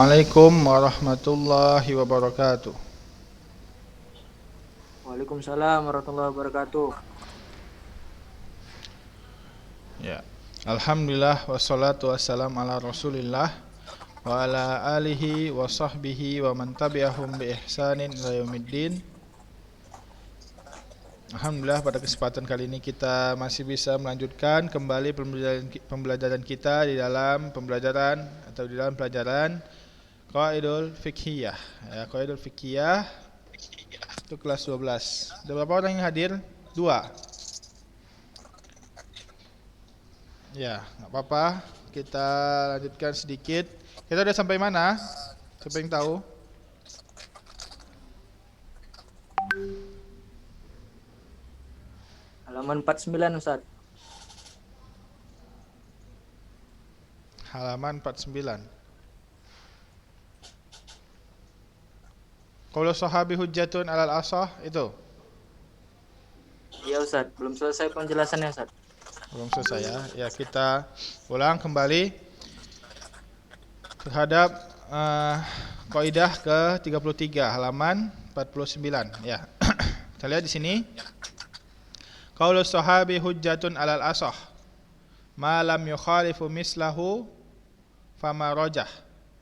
Assalamualaikum warahmatullahi wabarakatuh. Waalaikumsalam warahmatullahi wabarakatuh. Ya. Alhamdulillah wassalatu wassalam ala Rasulillah wa ala alihi wa sahbihi wa man tabi'ahum bi ihsanin ila yaumiddin. Alhamdulillah pada kesempatan kali ini kita masih bisa melanjutkan kembali pembelajaran kita di dalam pelajaran Qawaidul Fiqhiyah. Ya, Qawaidul Fiqhiyah itu kelas 12. Ada berapa orang yang hadir? 2. Ya, nggak apa-apa. Kita lanjutkan sedikit. Kita udah sampai mana? Siapa yang tahu? Halaman 49 Ustaz. Halaman 49. Qaulu sahabi hujjatun alal asah itu. Iya Ustaz, belum selesai penjelasannya Ustaz. Belum selesai ya. Ya, kita ulang kembali terhadap kaidah ke-33 halaman 49 ya. Kita lihat di sini. Qaulu sahabi hujjatun alal asah ma lam yukhalifu mislahu fama rajah.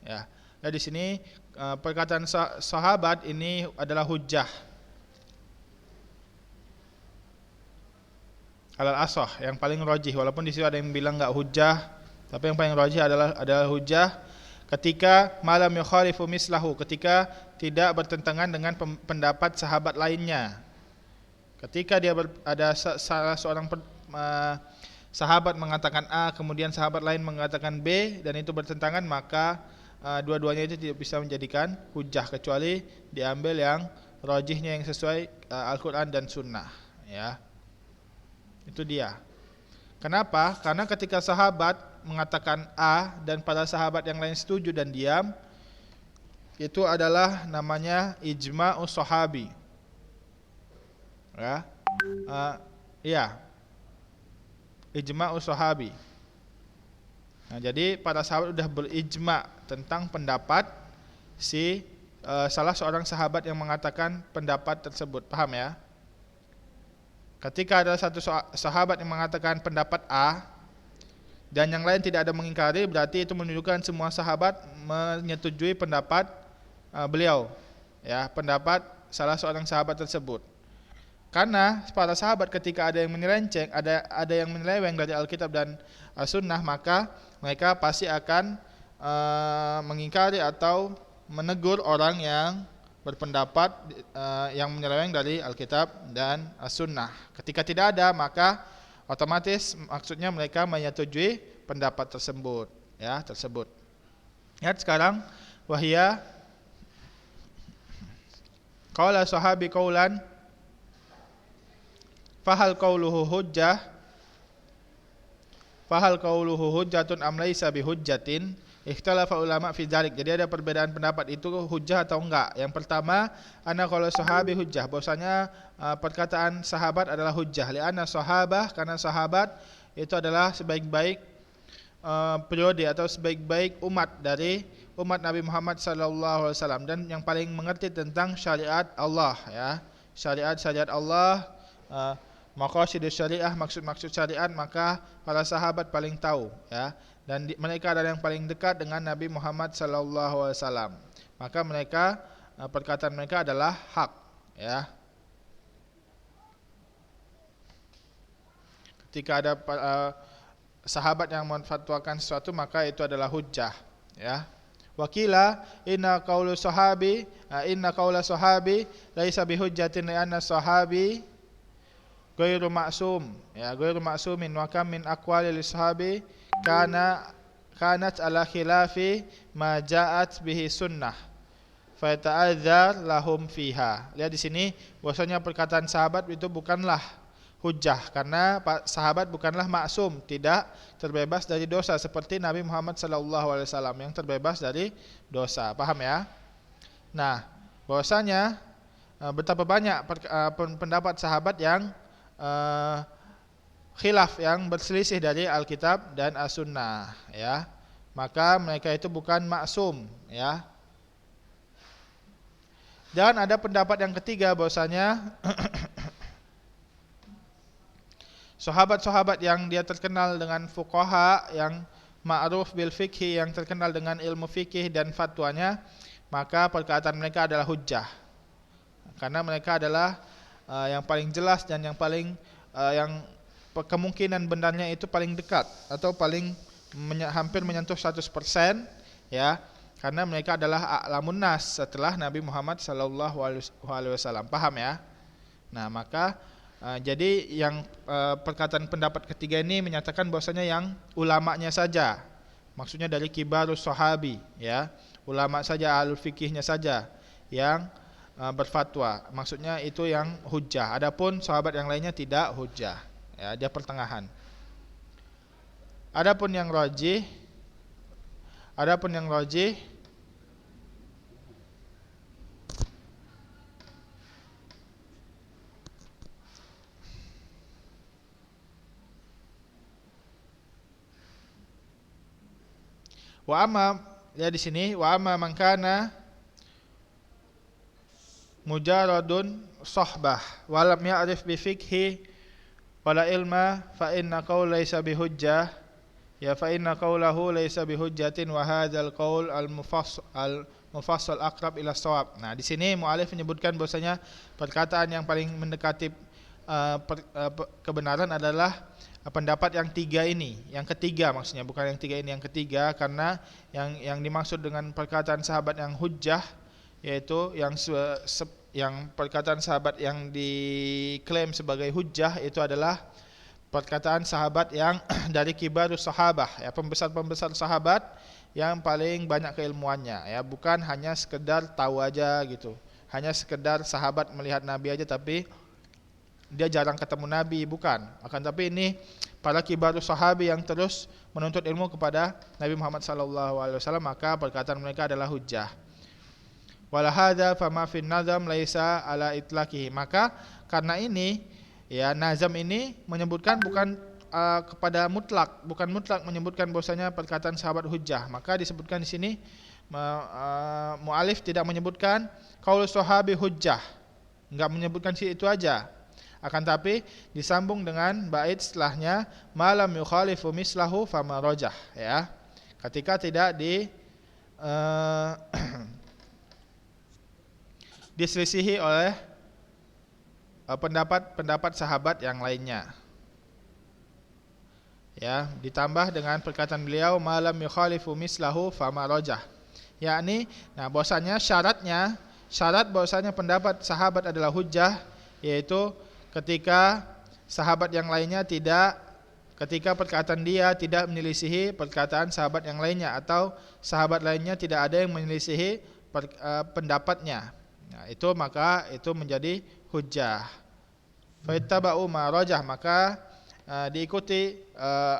Ya. Nah, di sini perkataan sahabat ini adalah hujjah alal asah, yang paling rajih, walaupun di situ ada yang bilang enggak hujjah, tapi yang paling rajih adalah hujjah ketika malam yukhalifu mislahu, ketika tidak bertentangan dengan pendapat sahabat lainnya. Ketika ada salah seorang sahabat mengatakan A, kemudian sahabat lain mengatakan B, dan itu bertentangan, maka dua-duanya itu tidak bisa menjadikan hujjah, kecuali diambil yang rajihnya yang sesuai Al-Quran dan Sunnah. Ya, itu dia. Kenapa? Karena ketika sahabat mengatakan A dan para sahabat yang lain setuju dan diam, itu adalah namanya ijma'us sahabi. Ya, iya, ijma'us sahabi. Nah, jadi para sahabat sudah berijma tentang pendapat salah seorang sahabat yang mengatakan pendapat tersebut. Paham ya? Ketika ada satu sahabat yang mengatakan pendapat A dan yang lain tidak ada mengingkari, berarti itu menunjukkan semua sahabat menyetujui pendapat beliau, ya, pendapat salah seorang sahabat tersebut. Karena para sahabat ketika ada yang menyelenceng, ada yang menyeleweng dari Alkitab dan Sunnah, maka mereka pasti akan mengingkari atau menegur orang yang berpendapat yang menyeleweng dari Alkitab dan As-Sunnah. Ketika tidak ada, maka otomatis maksudnya mereka menyetujui pendapat tersebut, ya, tersebut. Lihat sekarang, wahia qaula sahabi qaulan fahal qauluhu hujjatun am laisa bihujjatin. Ikhtalafa ulama fi dzalik. Jadi ada perbedaan pendapat, itu hujjah atau enggak. Yang pertama, ana qaulu sahabi hujjah, bahwasanya perkataan sahabat adalah hujjah. Li'anna sahabah, karena sahabat itu adalah sebaik-baik periode atau sebaik-baik umat dari umat Nabi Muhammad sallallahu alaihi wasallam, dan yang paling mengerti tentang syariat Allah, ya. Syariat Allah, maqasidus syariah, maksud-maksud syariat, maka para sahabat paling tahu, ya. Dan mereka adalah yang paling dekat dengan Nabi Muhammad sallallahu alaihi wasallam. Maka perkataan mereka adalah hak, ya. Ketika ada sahabat yang menfatwakan sesuatu, maka itu adalah hujjah, ya. Wakila inna qaula sahabi laisa bihujjatin li'anna sahabi ghairu ma'sum, ya, ghairu ma'sumin wa kam min aqwalil sahabi kanat ala khilafi ma ja'at bihi sunnah fa ta'adzar lahum fiha. Lihat di sini bahwasanya perkataan sahabat itu bukanlah hujjah, karena sahabat bukanlah maksum, tidak terbebas dari dosa seperti Nabi Muhammad sallallahu alaihi wasallam yang terbebas dari dosa. Paham ya? Nah, bahwasanya betapa banyak pendapat sahabat yang khilaf, yang berselisih dari Alkitab dan As-Sunnah, ya. maka mereka itu bukan maksum, ya. Dan ada pendapat yang ketiga bahwasanya sahabat-sahabat yang dia terkenal dengan fuqaha, yang ma'ruf bil fikhi, yang terkenal dengan ilmu fikih dan fatwanya, maka perkataan mereka adalah hujjah. Karena mereka adalah yang paling jelas dan yang paling yang kemungkinan benarnya itu paling dekat atau paling hampir menyentuh 100%, ya. Karena mereka adalah a'lamun nas setelah Nabi Muhammad sallallahu alaihi wasallam. Paham ya? Nah, maka jadi yang perkataan pendapat ketiga ini menyatakan bahwasanya yang ulamanya saja, maksudnya dari kibarus sahabi, ya, ulama saja, ahlul fikihnya saja yang berfatwa, maksudnya itu yang hujjah. Adapun sahabat yang lainnya tidak hujjah, ya, dia pertengahan. Adapun yang rajih wa amma, ya di sini wa amma man kana mujaradun sahbah wa lam ya'rif bi fikhi wala ilma fa inna qaul laysa bihujjah, ya, fa inna qaulahu laysa bihujjatin wa hadzal qaul al mufassal aqrab ila shawab. Nah, di sini muallif menyebutkan bahwasanya perkataan yang paling mendekati kebenaran adalah pendapat yang tiga ini, yang ketiga maksudnya, bukan yang tiga ini, yang ketiga, karena yang dimaksud dengan perkataan sahabat yang hujjah yaitu yang perkataan sahabat yang diklaim sebagai hujjah itu adalah perkataan sahabat yang dari kibarus sahabah, ya, pembesar-pembesar sahabat yang paling banyak keilmuannya, ya, bukan hanya sekedar tahu aja gitu, hanya sekedar sahabat melihat Nabi aja tapi dia jarang ketemu Nabi, bukan. Akan tapi ini para kibarus sahabi yang terus menuntut ilmu kepada Nabi Muhammad SAW, maka perkataan mereka adalah hujjah. Wala hadza fama fin nazam laisa ala itlaqihi. Maka karena ini, ya, nazam ini menyebutkan bukan kepada mutlak, bukan mutlak menyebutkan bahwasanya perkataan sahabat hujjah. Maka disebutkan di sini muallif tidak menyebutkan qaul sahabi hujjah, enggak menyebutkan itu aja. Akan tapi disambung dengan bait setelahnya malam yukhalifu mislahu fama rajah, ya. Ketika tidak diselisihi oleh pendapat sahabat yang lainnya, ya, ditambah dengan perkataan beliau malam yukhalifu mislahu fama rajah, yakni, nah, bahwasanya syarat bahwasanya pendapat sahabat adalah hujjah yaitu ketika sahabat yang lainnya ketika perkataan dia tidak menyelisihi perkataan sahabat yang lainnya, atau sahabat lainnya tidak ada yang menyelisihi pendapatnya. Nah, itu maka itu menjadi hujjah. Fa ittaba'u ma rajah, maka diikuti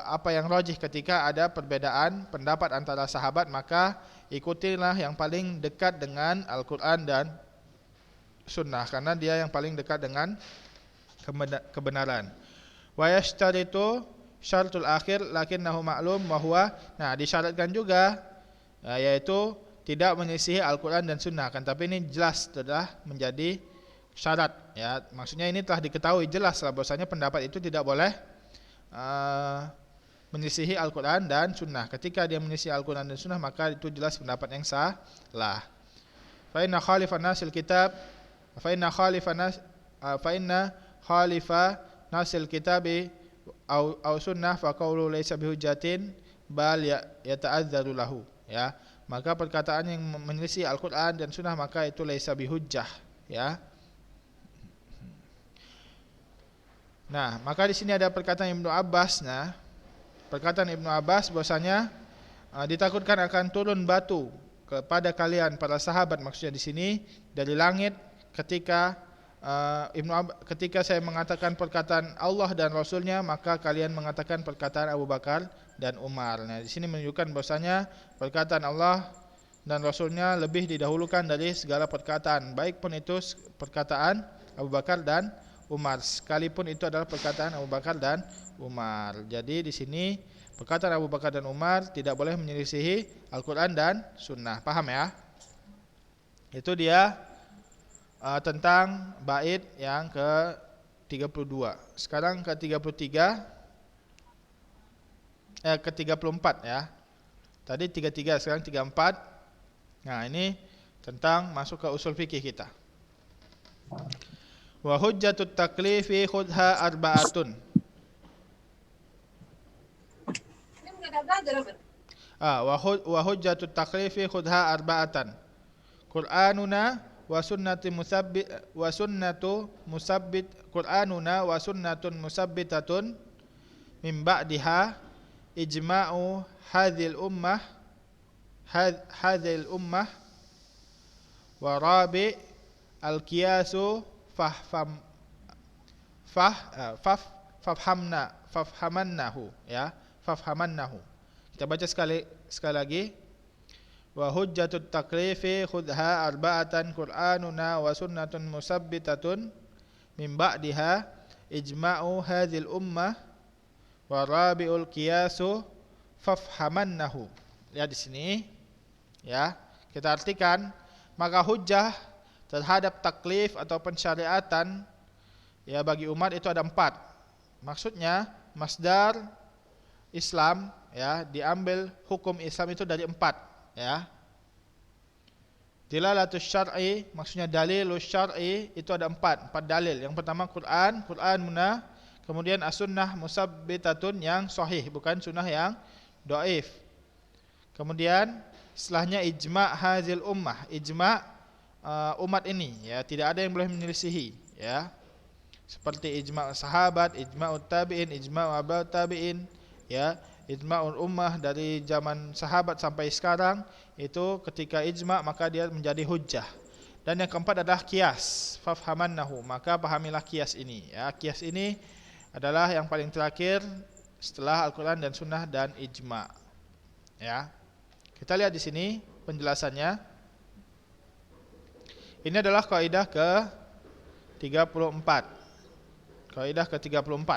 apa yang rajih. Ketika ada perbedaan pendapat antara sahabat, maka ikutilah yang paling dekat dengan Al-Qur'an dan Sunnah, karena dia yang paling dekat dengan kebenaran. Wa yashtaritu syaratul akhir lakinnahu ma'lum wa huwa, nah, disyaratkan juga yaitu tidak menyelisihi Al-Qur'an dan Sunnah, kan tapi ini jelas telah menjadi syarat, ya, maksudnya ini telah diketahui jelas lah bahwasanya pendapat itu tidak boleh menyelisihi Al-Qur'an dan Sunnah. Ketika dia menyelisihi Al-Qur'an dan Sunnah, maka itu jelas pendapat yang salah. Fa inna khalifan nasil kitab fa inna khalifa nasil kitabi au sunnah fa qawlu laysa bihujjatin bal yata'adzaru lahu, ya, maka perkataan yang menyelisih Al-Qur'an dan Sunnah maka itu laysa bihujjah, ya. Nah, maka di sini ada perkataan Ibnu Abbas. Nah, perkataan Ibnu Abbas bahwasanya ditakutkan akan turun batu kepada kalian para sahabat, maksudnya di sini dari langit ketika ketika saya mengatakan perkataan Allah dan Rasulnya, maka kalian mengatakan perkataan Abu Bakar dan Umar. Nah, di sini menunjukkan bahwasanya perkataan Allah dan Rasulnya lebih didahulukan dari segala perkataan, baik pun itu perkataan Abu Bakar dan Umar, sekalipun itu adalah perkataan Abu Bakar dan Umar. Jadi di sini Perkataan Abu Bakar dan Umar tidak boleh menyelisihi Al-Quran dan Sunnah. Paham ya? Itu dia tentang bait yang ke-32. Sekarang ke-33, ke-34 ya. Tadi 33, sekarang 34. Nah, ini tentang masuk ke usul fikih kita. Wa hujjatut taklifi khudha arba'atun. Wa hujjatut taklifi khudha arba'atan. Qur'anuna wa sunnatu musabbit Qur'anuna wa sunnatun musabbitatun min ba'diha ijma'u hadhil ummah wa rabi al-qiyasu fafhamannahu ya, fafhamannahu. Kita baca sekali lagi. Wa hujjatut taklifi khudha arba'atan Qur'anuna wa sunnatun musabbitatun min ba'diha ijma'u hadhil ummah wa rabi'ul qiyasu fafhamannahu. Lihat di sini ya, kita artikan, maka hujjah terhadap taklif atau pensyariatan ya bagi umat itu ada 4. Maksudnya masdar Islam ya, diambil hukum Islam itu dari 4 ya. Dilalatus syar'i, maksudnya dalilus syar'i itu ada 4 dalil. Yang pertama Qur'anuna, kemudian as-sunnah musabbitatun yang sahih, bukan sunnah yang dhaif. Kemudian setelahnya ijma' hazil ummah, ijma' umat ini ya, tidak ada yang boleh menyelisihi ya. Seperti ijma' sahabat, ijma'ut tabi'in, ijma' abad tabi'in ya, ijma'ul ummah dari zaman sahabat sampai sekarang. Itu ketika ijma' maka dia menjadi hujjah. Dan yang keempat adalah qiyas, fafhamannahu, maka pahamilah qiyas ini ya. Qiyas ini adalah yang paling terakhir setelah Al-Quran dan Sunnah dan ijma' ya. Kita lihat di sini penjelasannya. Ini adalah kaidah ke-34. Kaidah ke-34.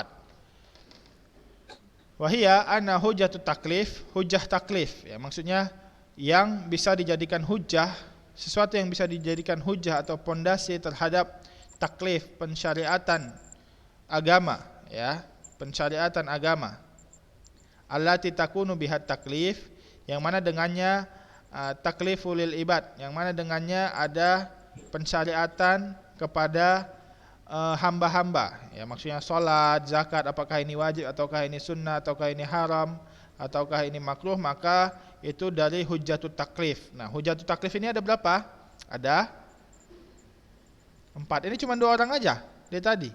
Wahia anna hujjatut taklif, hujjah taklif ya, maksudnya yang bisa dijadikan hujjah, sesuatu yang bisa dijadikan hujjah atau pondasi terhadap taklif, pensyariatan agama ya, pensyariatan agama. Allati takunu bihat taklif, yang mana dengannya takliful lil ibad, yang mana dengannya ada pensyariatan kepada hamba-hamba ya, maksudnya salat, zakat, apakah ini wajib ataukah ini sunnah ataukah ini haram ataukah ini makruh, maka itu dari hujjatut taklif. Nah, hujjatut taklif ini ada berapa? Ada 4. Ini cuma 2 orang aja dari tadi.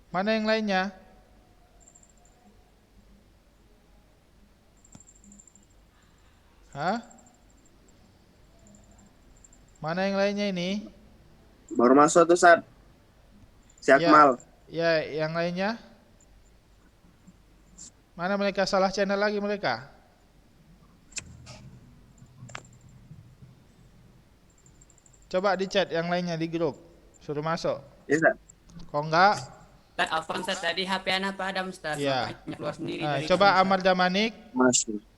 Mana yang lainnya? Hah? Mana yang lainnya ini? Baru masuk tuh, Ustaz. Si Akmal. Ya, yang lainnya? Mana mereka, salah channel lagi mereka? Coba di chat yang lainnya di grup. Suruh masuk. Iya, Ustaz. Kalau enggak, Afwan Ustaz, tadi HP anak padam Ustaz. ya. Makanya keluar sendiri Nah, dari coba kamar, Ustaz. Amar Damanik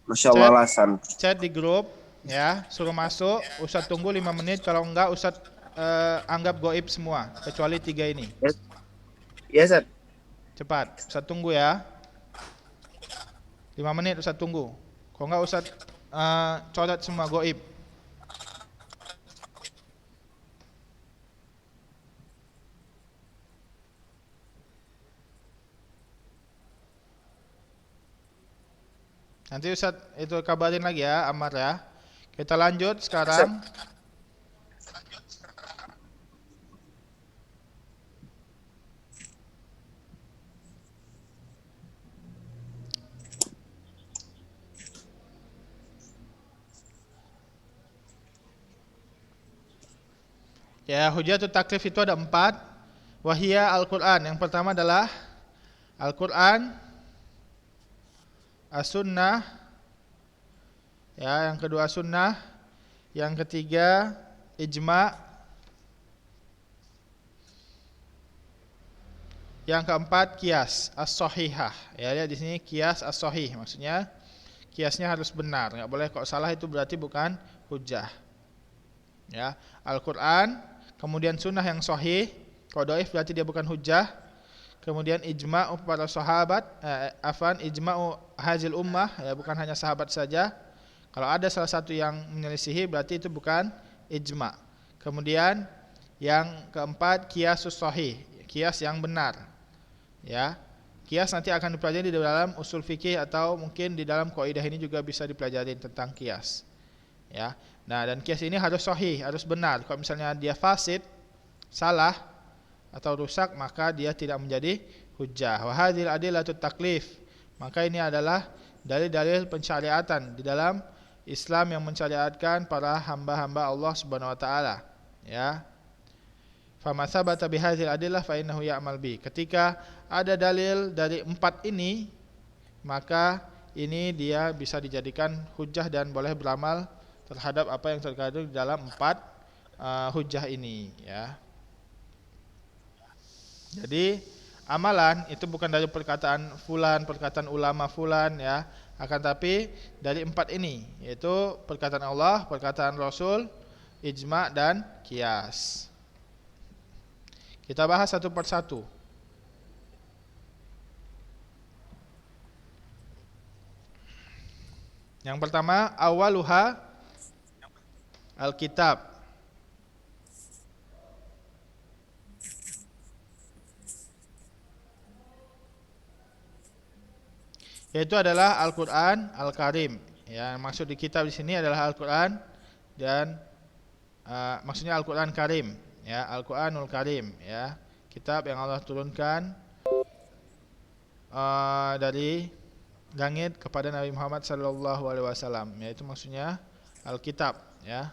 Masya Allah, Hasan. chat di grup ya, suruh masuk. Ustaz tunggu 5 menit, kalau enggak Ustaz anggap goib semua kecuali 3 ini. Iya, Ustaz. Cepat, Ustaz tunggu ya. 5 menit Ustaz tunggu. Kalau enggak Ustaz coret semua goib. Nanti Ustaz itu kabarin lagi ya, Amar ya. Kita lanjut sekarang. Ya, hujjatut taklif itu ada 4. Wahia Al-Quran. Yang pertama adalah Al-Quran, As-Sunnah, ya, yang kedua Sunnah, yang ketiga Ijma', Yang keempat kias as-sahihah. Ya, lihat di sini kias as-sahih, maksudnya kiasnya harus benar, enggak boleh kok salah itu berarti bukan hujjah. Ya, Al-Qur'an, kemudian sunnah yang sahih, kalau dhaif berarti dia bukan hujjah. Kemudian ijma'u para sahabat, ijma'u hazil ummah, ya bukan hanya sahabat saja. Kalau ada salah satu yang menyelisihi berarti itu bukan ijma'. Kemudian yang keempat kiasus sahih, kias yang benar. Ya, kias nanti akan dipelajari di dalam usul fikih atau mungkin di dalam kaidah ini juga bisa dipelajari tentang kias. Ya. Nah, dan kias ini harus sahih, harus benar. Kalau misalnya dia fasid, salah atau rusak, maka dia tidak menjadi hujjah. Wa hadzal adilatut taklif. Maka ini adalah dalil-dalil pensyariatan di dalam Islam yang mensyariatkan para hamba-hamba Allah Subhanahu wa taala. Ya. Fama sabata bihadzal adillah fa innahu ya'mal bi. Ketika ada dalil dari 4 ini, maka ini dia bisa dijadikan hujjah dan boleh beramal terhadap apa yang terkandung di dalam 4 hujjah ini, ya. Jadi amalan itu bukan dari perkataan fulan, perkataan ulama fulan, ya, akan tapi dari 4 ini, yaitu perkataan Allah, perkataan Rasul, ijma' dan qiyas. Kita bahas satu persatu. Yang pertama, awaluha Alkitab. Yaitu adalah Al-Qur'an Al-Karim. Ya, maksud di kitab di sini adalah Al-Qur'an dan maksudnya Al-Qur'an Karim, ya, Al-Qur'anul Karim, ya. Kitab yang Allah turunkan dari langit kepada Nabi Muhammad sallallahu alaihi wasallam, yaitu maksudnya Alkitab, ya.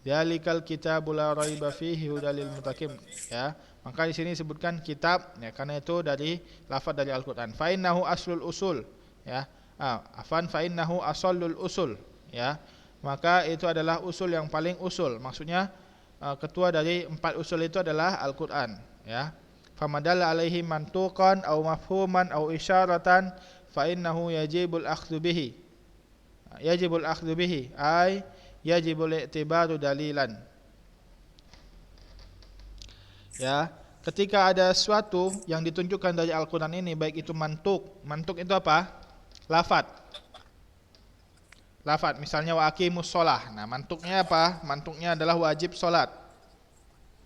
Dzalikal kitabul la raiba fihi hudal lil muttaqin, ya. Maka di sini disebutkan kitab, ya, karena itu dari lafaz dari Al-Qur'an. Fa innahu aslul usul, ya. Fa innahu aslul usul, ya. Maka itu adalah usul yang paling usul. Maksudnya ketua dari 4 usul itu adalah Al-Qur'an, ya. Famadalla alaihi mantuqan aw mafhuman aw isyaratan fa innahu yajibul akhdhu bihi. Yajibul akhdhu bihi ay yajibul i'tibaru dalilan. Ya, ketika ada sesuatu yang ditunjukkan dari Al-Qur'an ini, baik itu mantuk. Mantuk itu apa? Lafaz. Lafaz, misalnya wa aqimus shalah. Nah, mantuknya apa? Mantuknya adalah wajib salat.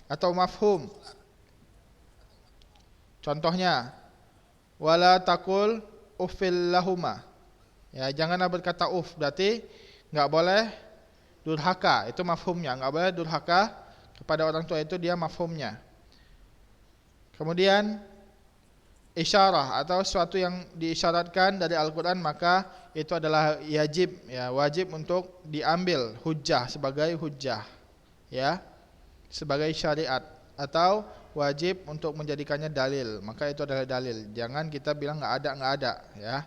Atau mafhum. Contohnya, wala taqul uffil lahuma. Ya, janganlah berkata berarti enggak boleh durhaka, itu mafhumnya, enggak boleh durhaka kepada orang tua, itu dia mafhumnya. Kemudian isyarah atau sesuatu yang diisyaratkan dari Al-Qur'an, maka itu adalah yajib, ya, wajib untuk diambil hujjah sebagai hujjah, ya, sebagai syariat, atau wajib untuk menjadikannya dalil, maka itu adalah dalil. Jangan kita bilang enggak ada, ya.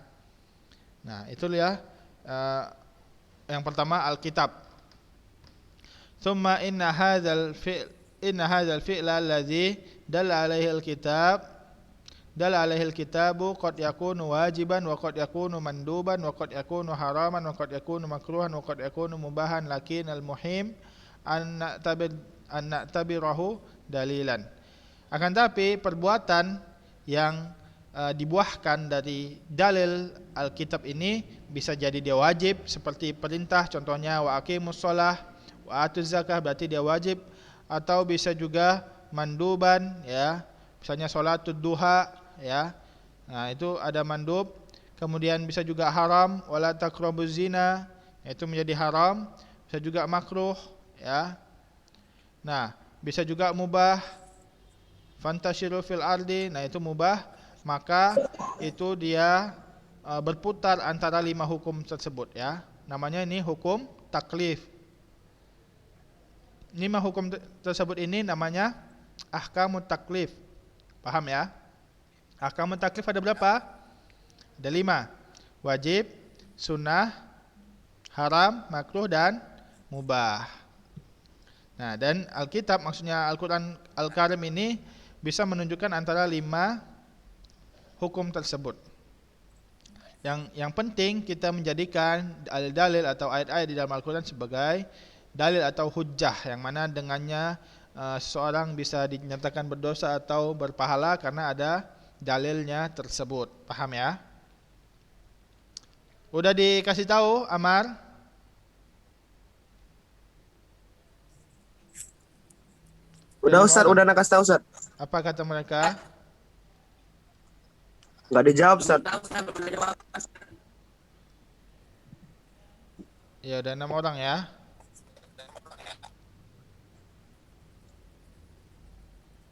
Nah, itu ya yang pertama Alkitab. Tsumma inna hadzal fi'la allazi dalla alaihi alkitabu qad yakunu wajiban wa qad yakunu manduban wa qad yakunu haraman wa qad yakunu makruhan wa qad yakunu mubahan, lakin al-muhim an na'tabirahu dalilan. Akan tapi perbuatan yang dibuahkan dari dalil Alkitab ini bisa jadi dia wajib, seperti perintah, contohnya wa aqimus shalah wa atuz zakah, berarti dia wajib. Atau bisa juga manduban, ya, misalnya sholatud duha, ya. Nah, itu ada mandub. Kemudian bisa juga haram, wala taqrabuz zina, itu menjadi haram. Bisa juga makruh, ya. Nah, bisa juga mubah, fantashiru fil ardi, nah itu mubah, maka itu dia berputar antara 5 hukum tersebut, ya. Namanya ini hukum taklif. 5 hukum tersebut ini namanya ahkamut taklif. Paham, ya? Ahkamut taklif ada berapa? Ada 5. Wajib, sunnah, haram, makruh, dan mubah. Nah, dan Alkitab maksudnya Al-Qur'an Al-Karim ini bisa menunjukkan antara 5 hukum tersebut. Yang penting kita menjadikan dalil-dalil atau ayat-ayat di dalam Al-Quran sebagai dalil atau hujjah, yang mana dengannya seseorang bisa dinyatakan berdosa atau berpahala karena ada dalilnya tersebut. Paham ya? Udah dikasih tahu Amar? Udah Ustaz, udah nak kasih tahu Ustaz. Apa kata mereka? Nggak dijawab Ustaz. Tahu Ustaz, belum jawab. Ya udah 6 orang ya.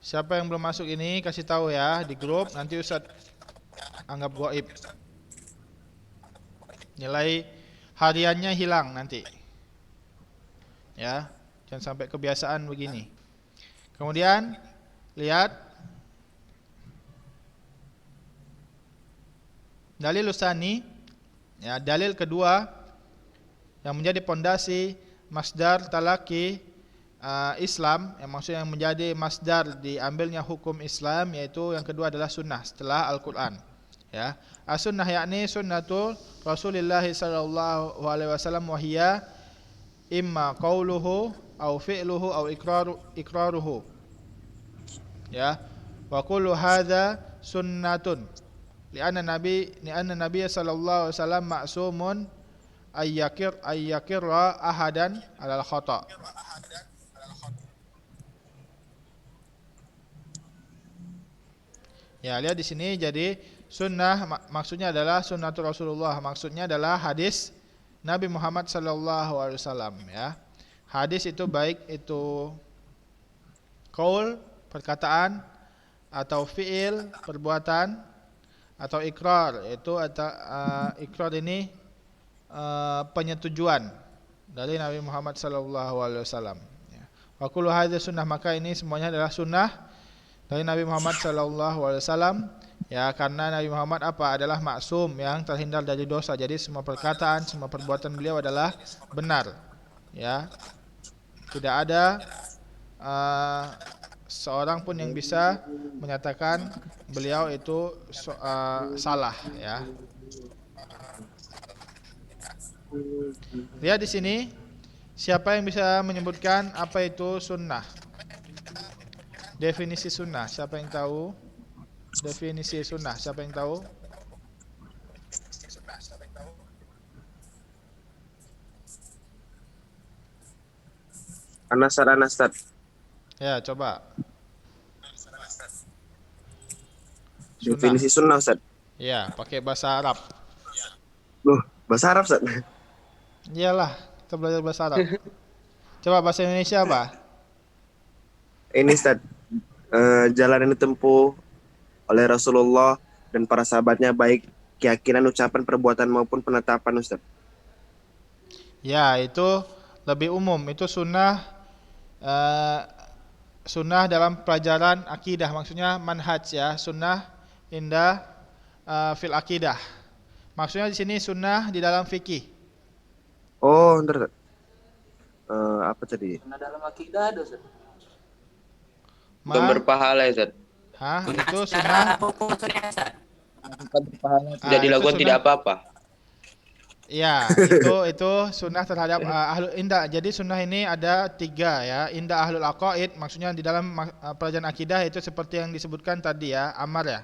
Siapa yang belum masuk ini kasih tahu ya di grup, nanti Ustaz anggap gaib. Nilai hariannya hilang nanti. Ya, jangan sampai kebiasaan begini. Kemudian lihat dalil usani, ya, dalil kedua yang menjadi pondasi masdar talaki Islam, yang maksudnya yang menjadi masdar diambilnya hukum Islam, yaitu yang kedua adalah sunnah setelah Al-Quran. Ya, as-sunnah yakni sunnatul Rasulullah sallallahu alaihi wasallam, wa hiya imma qauluhu au fi'luhu au iqraruhu. Ya, wa kullu hadza sunnatun li'anna nabiy sallallahu alaihi wasallam ma'sumun ayyakirra ahadan alal khata'. Ya, lihat di sini, jadi sunnah maksudnya adalah sunnatul Rasulullah, maksudnya adalah hadis Nabi Muhammad sallallahu alaihi wasallam, ya. Hadis itu baik itu qaul, perkataan, atau fi'il, perbuatan, atau ikrar, itu ikrar ini penyetujuan dari Nabi Muhammad sallallahu alaihi wasallam, ya. Wa kullu hadza sunnah, maka ini semuanya adalah sunnah dari Nabi Muhammad sallallahu alaihi wasallam, ya, karena Nabi Muhammad adalah maksum, yang terhindar dari dosa. Jadi semua perkataan, semua perbuatan beliau adalah benar, ya. Tidak ada seorang pun yang bisa menyatakan beliau itu salah, ya. Lihat di sini, siapa yang bisa menyebutkan apa itu sunnah? Definisi sunnah, siapa yang tahu? Definisi sunnah, siapa yang tahu? Anas Ustaz. Ya, coba. Definisi sunnah Ustaz. Ya, pakai bahasa Arab. Loh, bahasa Arab Ustaz. Iyalah, kita belajar bahasa Arab. Coba bahasa Indonesia apa? Ini Ustaz, jalan yang ditempuh oleh Rasulullah dan para sahabatnya, baik keyakinan, ucapan, perbuatan maupun penetapan Ustaz. Ya, itu lebih umum. Itu sunnah, sunnah dalam pelajaran akidah, maksudnya manhaj, ya. Sunnah indah fil akidah. Maksudnya di sini sunnah di dalam fikih. Oh, bentar Ustaz. Apa tadi? Sunnah dalam akidah ada Ustaz. Bukan berpahala ya Ustaz. Hah? Sunnah Itu secara sunnah. hukum maksudnya Ustaz. Tidak itu dilakukan, sunnah. tidak apa-apa. Ya, itu sunnah terhadap ahlul indah. Jadi sunnah ini ada 3, ya. Indah ahlul aqaid, maksudnya di dalam pelajaran akidah itu seperti yang disebutkan tadi, ya, Ammar, ya.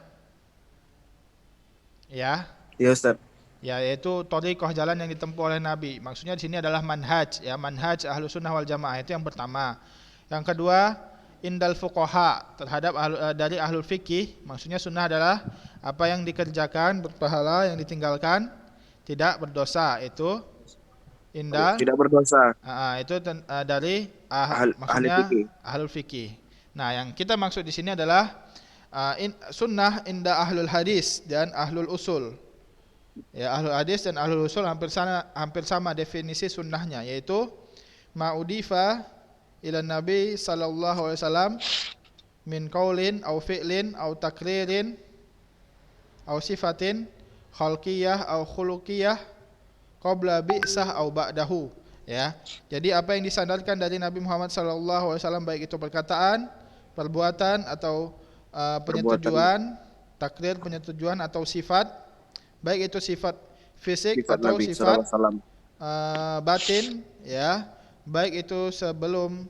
Ya. Iya Ustaz. Ya, yaitu thariqah, jalan yang ditempuh oleh Nabi. Maksudnya di sini adalah manhaj, ya, manhaj ahlus sunnah wal jamaah, itu yang pertama. Yang kedua, indal fuqaha, terhadap dari ahlul fikih, maksudnya sunnah adalah apa yang dikerjakan berpahala, yang ditinggalkan tidak berdosa, itu indal. Tidak berdosa. Itu dari ahli maksudnya fikih. ahlul fikih. Nah, yang kita maksud di sini adalah sunnah inda ahlul hadis dan ahlul usul. Ya, ahlul hadis dan ahlul usul hampir sama definisi sunnahnya, yaitu ma'udifa ila Nabi sallallahu alaihi wasallam min qaulin au fi'lin au takririn au sifatin khalqiyah au khuluqiyah qabla bi'sah au ba'dahu, ya. Jadi apa yang disandarkan dari Nabi Muhammad sallallahu alaihi wasallam, baik itu perkataan, perbuatan, atau penyetujuan, takrir penyetujuan atau sifat, baik itu sifat fisik Sifat atau Nabi sifat SAW. batin, ya, baik itu sebelum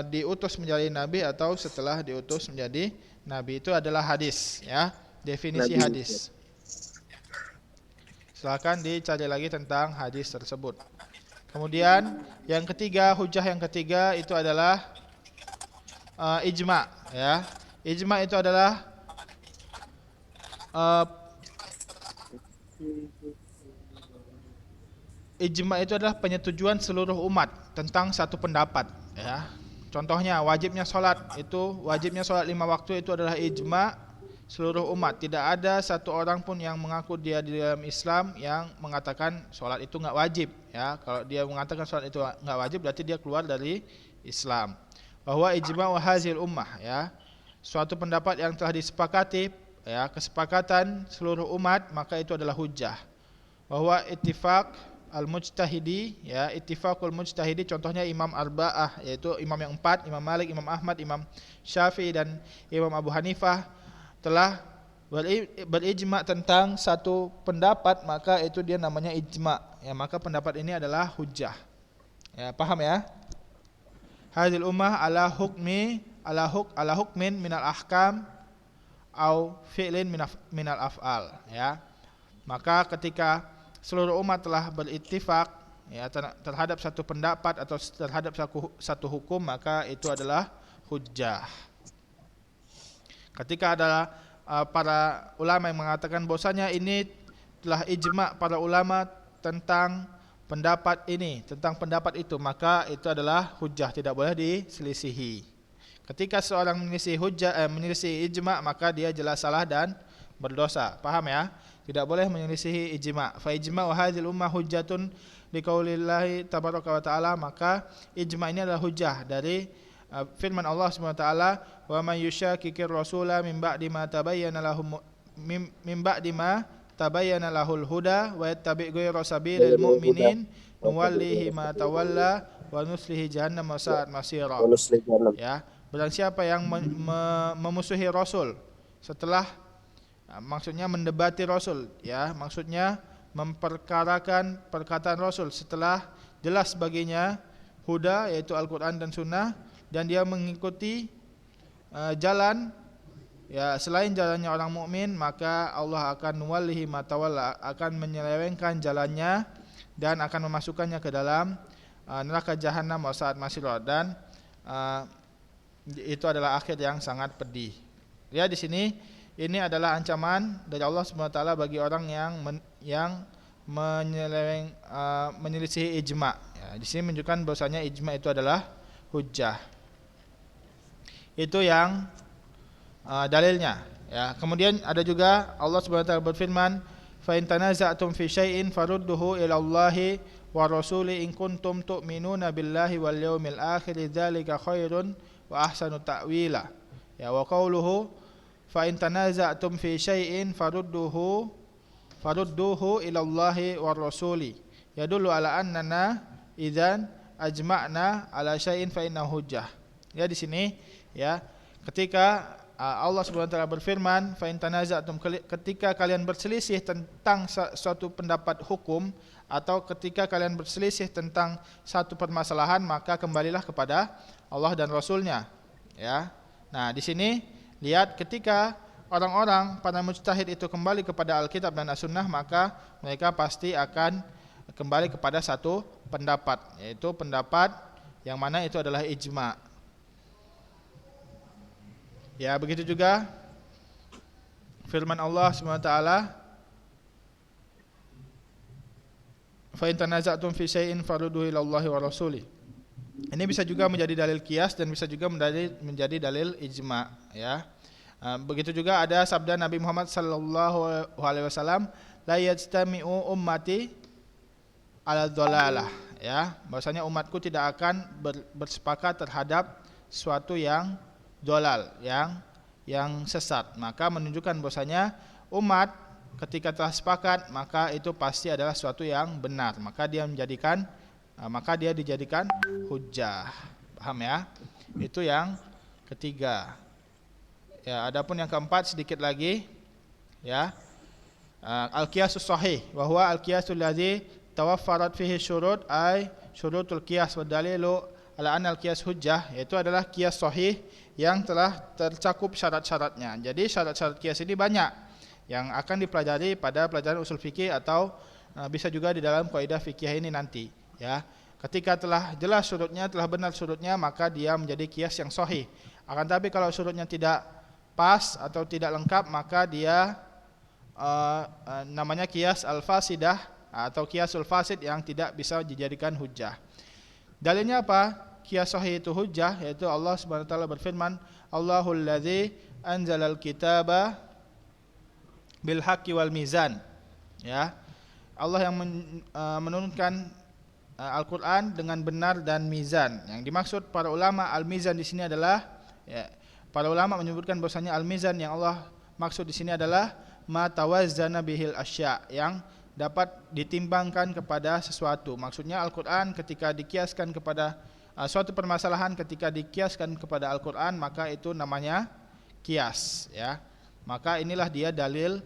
diutus menjadi nabi atau setelah diutus menjadi nabi. Itu adalah hadis, ya, definisi Nabi. hadis. Silakan dicari lagi tentang hadis tersebut. Kemudian yang ketiga, hujah yang ketiga itu adalah ijma, ya. Ijma itu adalah penyetujuan seluruh umat tentang satu pendapat, ya. Contohnya wajibnya sholat 5 waktu itu adalah ijma seluruh umat. Tidak ada satu orang pun yang mengaku dia di dalam Islam yang mengatakan sholat itu nggak wajib, ya. Kalau dia mengatakan sholat itu nggak wajib, berarti dia keluar dari Islam. Bahwa ijma wa hazil ummah, ya, suatu pendapat yang telah disepakati, ya, kesepakatan seluruh umat, maka itu adalah hujjah. Bahwa ittifaq al-mujtahidi, ya, ittifaqul mujtahidi, contohnya Imam Arba'ah, yaitu imam yang 4, Imam Malik, Imam Ahmad, Imam Syafi'i dan Imam Abu Hanifah telah berijma tentang satu pendapat, maka itu dia namanya ijma, ya, maka pendapat ini adalah hujjah. Ya, paham ya? Hadil ummah ala hukmin minal ahkam au fi'lin minal af'al, ya. Maka ketika seluruh umat telah berittifaq, ya, terhadap satu pendapat atau terhadap satu hukum, maka itu adalah hujjah. Ketika ada para ulama yang mengatakan bahwasanya ini telah ijma para ulama tentang pendapat ini, tentang pendapat itu, maka itu adalah hujjah, tidak boleh diselisihi. Ketika seorang menyelisih ijma, maka dia jelas salah dan berdosa. Paham ya? Tidak boleh menyelisihi ijma. Fa ijma wa hadhil ummah hujjatun liqaulillahi tabaraka wa taala, maka ijma ini adalah hujjah dari firman Allah Subhanahu wa taala, wa may yushakikir rasula min ba'di ma tabayyana lahul huda wa yattabi' ghayra sabilil mu'minin nuwallihi ma tawalla wa nuslihi jahannam wa sa'at masira. Ya, barang siapa yang memusuhi Rasul setelah, maksudnya mendebati Rasul, ya, maksudnya memperkarakan perkataan Rasul setelah jelas baginya huda, yaitu Al-Quran dan Sunnah, dan dia mengikuti jalan, ya, selain jalannya orang mukmin, maka Allah akan nuwallihi ma tawalla, akan menyelewengkan jalannya dan akan memasukkannya ke dalam neraka jahanam wa sa'at masira, dan itu adalah akhir yang sangat pedih. Ya, di sini ini adalah ancaman dari Allah Subhanahu wa taala bagi orang yang menyelisihi ijma. Ya, di sini menunjukkan bahwasanya ijma itu adalah hujjah. Itu yang dalilnya, ya. Kemudian ada juga Allah Subhanahu wa taala berfirman, fa in tanaza'tum fi syai'in farudduhu ila Allahi wa rasuli in kuntum tu'minuna billahi wal yawmil akhir, dzalika khairun wa ahsanu ta'wila. Ya, wa qauluhu fa in tanaza'tum fi syai'in farudduhu ila Allahi war rasuli yadullu ala annana idzan ajma'na ala syai'in fa innahu hujjah. Ya, di sini, ya, ketika Allah Subhanahu wa taala berfirman, fa in tanaza'tum, ketika kalian berselisih tentang suatu pendapat hukum, atau ketika kalian berselisih tentang satu permasalahan, maka kembalilah kepada Allah dan Rasulnya, ya. Nah, di sini lihat, ketika orang-orang para mujtahid itu kembali kepada Alkitab dan As-Sunnah, maka mereka pasti akan kembali kepada satu pendapat, yaitu pendapat yang mana itu adalah ijma. Ya, begitu juga firman Allah SWT, fa in tanaza'tum fi syai'in farudduhu ila Allahi wa rasuli. Ini bisa juga menjadi dalil qiyas dan bisa juga menjadi dalil ijma, ya. Begitu juga ada sabda Nabi Muhammad sallallahu alaihi wasallam, la yajtami'u ummati ala dhalalah, ya, bahwasanya umatku tidak akan bersepakat terhadap suatu yang dolal, yang sesat. Maka menunjukkan bahwasanya umat ketika telah sepakat, maka itu pasti adalah suatu yang benar, maka dia dijadikan hujjah. Paham ya? Itu yang ketiga. Ya, adapun yang keempat sedikit lagi, ya. Al-qiyasus sahih wa huwa al-qiyasul ladzi tawaffarat fihi syurut ay syurutul qiyas wa dalilu ala anna al-qiyas hujjah, yaitu adalah qiyas sahih yang telah tercakup syarat-syaratnya. Jadi syarat-syarat qiyas ini banyak yang akan dipelajari pada pelajaran usul fikih atau bisa juga di dalam kaidah fikih ini nanti, ya. Ketika telah jelas syurutnya, telah benar syurutnya, maka dia menjadi qiyas yang sahih. Akan tapi kalau syurutnya tidak pas atau tidak lengkap, maka dia namanya qiyas al-fasidah atau qiyasul fasid yang tidak bisa dijadikan hujjah. Dalilnya apa? Qiyas sahih itu hujjah, yaitu Allah Subhanahu wa taala berfirman, Allahul ladzi anzalal kitaba bil haqqi wal mizan. Ya. Allah yang menurunkan Al-Qur'an dengan benar dan mizan. Yang dimaksud para ulama al-mizan di sini adalah, ya, para ulama menyebutkan bahwasanya al-mizan yang Allah maksud di sini adalah ma tawazzana bihil asya, yang dapat ditimbangkan kepada sesuatu. Maksudnya Al-Qur'an ketika dikiaskan kepada suatu permasalahan, ketika dikiaskan kepada Al-Qur'an, maka itu namanya kias, ya. Maka inilah dia dalil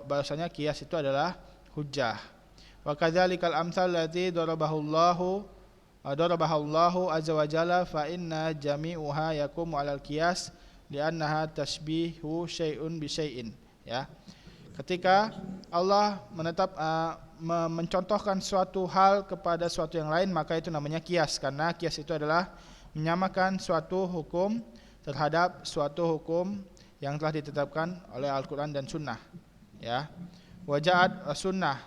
bahwasanya kias itu adalah hujjah. Wa kadzalikal amsal lati darabahallahu azza wa jalla fa inna jami'uha yaqumu 'alal qiyas li'annaha tashbihu syai'un bi syai'in, ya. Ketika Allah mencontohkan suatu hal kepada suatu yang lain, maka itu namanya kias, karena kias itu adalah menyamakan suatu hukum terhadap suatu hukum yang telah ditetapkan oleh Al-Qur'an dan Sunnah, ya. Waja'at sunnah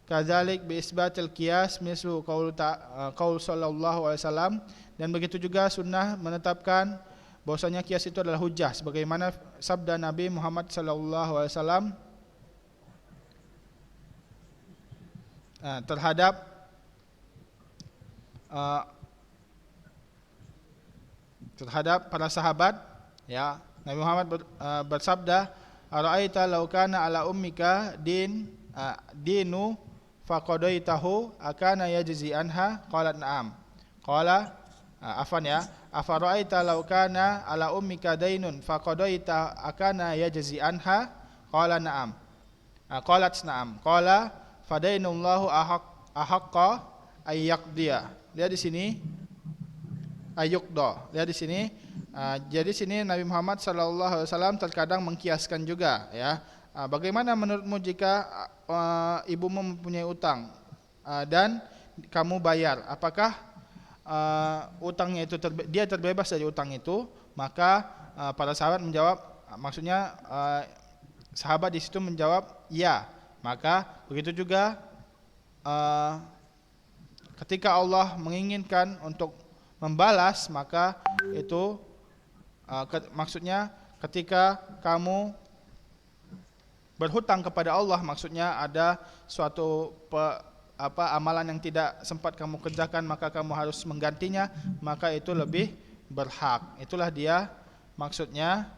kadzalik bi isbatil qiyas mislu qaul sallallahu alaihi wasallam, dan begitu juga sunnah menetapkan bahwasanya qiyas itu adalah hujjah sebagaimana sabda Nabi Muhammad sallallahu alaihi wasallam terhadap para sahabat, ya. Nabi Muhammad bersabda, ara'aita law kana ala ummika dinu faqadaitahu akana yajzi anha, qalat na'am. Qala afara'aita law kana ala ummika dainun faqadaita akana yajzi anha, qala na'am. Qalat na'am. Qala fadainullahu ahaqqa ayyaqdiya. Lihat di sini ayyuqda. Lihat di sini. Jadi sini Nabi Muhammad sallallahu alaihi wasallam terkadang mengkiaskan juga, ya. Bagaimana menurutmu jika ibumu mempunyai utang dan kamu bayar? Apakah utangnya itu dia terbebas dari utang itu? Maka para sahabat menjawab, maksudnya sahabat di situ menjawab ya. Maka begitu juga ketika Allah menginginkan untuk membalas, maka itu maksudnya ketika kamu berhutang kepada Allah, maksudnya ada suatu amalan yang tidak sempat kamu kerjakan, maka kamu harus menggantinya, maka itu lebih berhak. Itulah dia maksudnya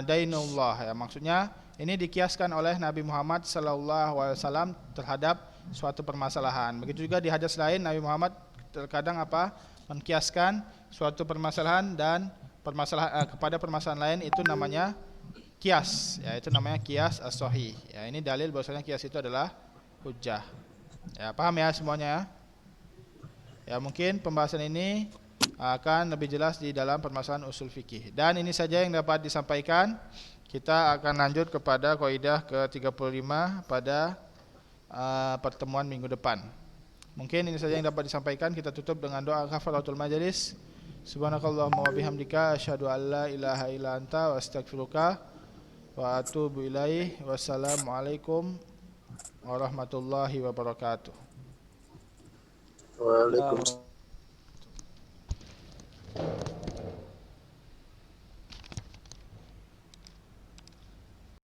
dainullah, ya. Maksudnya ini dikiaskan oleh Nabi Muhammad SAW terhadap suatu permasalahan. Begitu juga di hadis lain Nabi Muhammad terkadang mengkiaskan suatu permasalahan dan kepada permasalahan lain, itu namanya kias, ya. Itu namanya kias as-sahih, ya. Ini dalil bahwasanya kias itu adalah hujjah, ya. Paham ya semuanya, ya. Mungkin pembahasan ini akan lebih jelas di dalam permasalahan usul fikih. Dan ini saja yang dapat disampaikan. Kita akan lanjut kepada kaidah ke-35 pada pertemuan minggu depan. Mungkin ini saja yang dapat disampaikan. Kita tutup dengan doa kafaratul majelis. Subhanakallahumma wa bihamdika asyhadu an la ilaha illa anta wa astaghfiruka wa atubu ilaih. Wassalamualaikum warahmatullahi wabarakatuh. Waalaikumsalam.